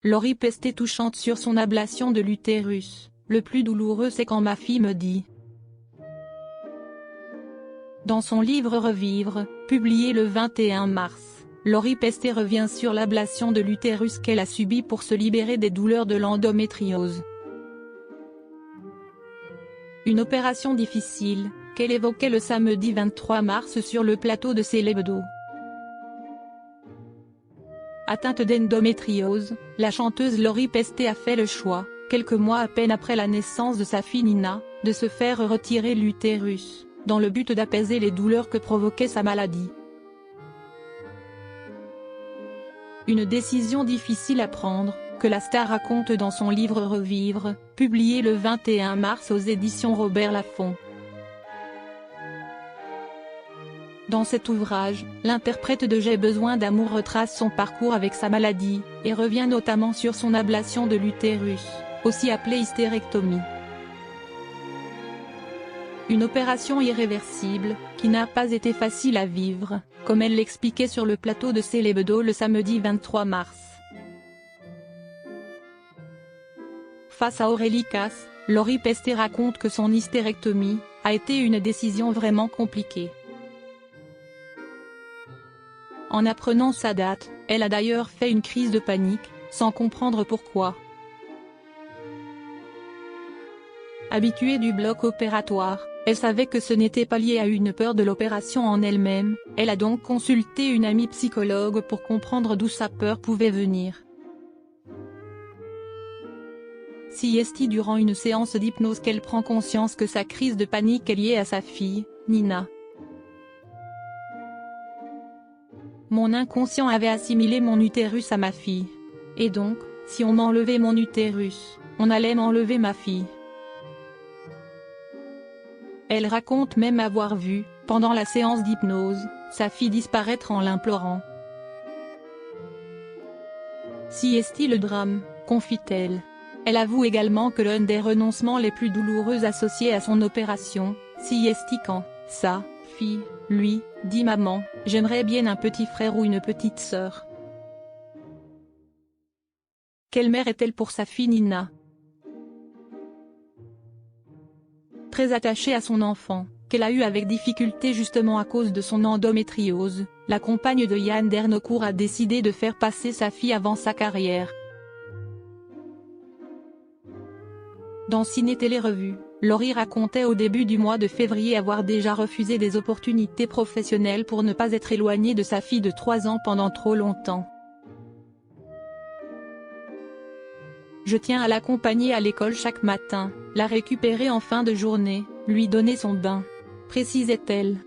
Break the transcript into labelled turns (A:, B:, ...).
A: Laurie Pestet touchante sur son ablation de l'utérus. Le plus douloureux c'est quand ma fille me dit. Dans son livre Revivre, publié le 21 mars, Laurie Pestet revient sur l'ablation de l'utérus qu'elle a subie pour se libérer des douleurs de l'endométriose. Une opération difficile, qu'elle évoquait le samedi 23 mars sur le plateau de Célébdo. Atteinte d'endométriose, la chanteuse Laurie Pestet a fait le choix, quelques mois à peine après la naissance de sa fille Nina, de se faire retirer l'utérus, dans le but d'apaiser les douleurs que provoquait sa maladie. Une décision difficile à prendre, que la star raconte dans son livre Revivre, publié le 21 mars aux éditions Robert Laffont. Dans cet ouvrage, l'interprète de J'ai besoin d'amour retrace son parcours avec sa maladie, et revient notamment sur son ablation de l'utérus, aussi appelée hystérectomie. Une opération irréversible, qui n'a pas été facile à vivre, comme elle l'expliquait sur le plateau de Célébdo le samedi 23 mars. Face à Aurélie Casse, Laurie Pestet raconte que son hystérectomie a été une décision vraiment compliquée. En apprenant sa date, elle a d'ailleurs fait une crise de panique, sans comprendre pourquoi. Habituée du bloc opératoire, elle savait que ce n'était pas lié à une peur de l'opération en elle-même, elle a donc consulté une amie psychologue pour comprendre d'où sa peur pouvait venir. C'est durant une séance d'hypnose qu'elle prend conscience que sa crise de panique est liée à sa fille, Nina. Mon inconscient avait assimilé mon utérus à ma fille. Et donc, si on m'enlevait mon utérus, on allait m'enlever ma fille. Elle raconte même avoir vu, pendant la séance d'hypnose, sa fille disparaître en l'implorant. C'est le drame, confie-t-elle. Elle avoue également que l'un des renoncements les plus douloureux associés à son opération, c'est quand sa fille lui dit « Maman, j'aimerais bien un petit frère ou une petite sœur ». Quelle mère est-elle pour sa fille Nina? Très attachée à son enfant, qu'elle a eu avec difficulté justement à cause de son endométriose, la compagne de Yann Dernocourt a décidé de faire passer sa fille avant sa carrière. Dans Ciné Télé Revue, Laurie racontait au début du mois de février avoir déjà refusé des opportunités professionnelles pour ne pas être éloignée de sa fille de 3 ans pendant trop longtemps. Je tiens à l'accompagner à l'école chaque matin, la récupérer en fin de journée, lui donner son bain, précisait-elle.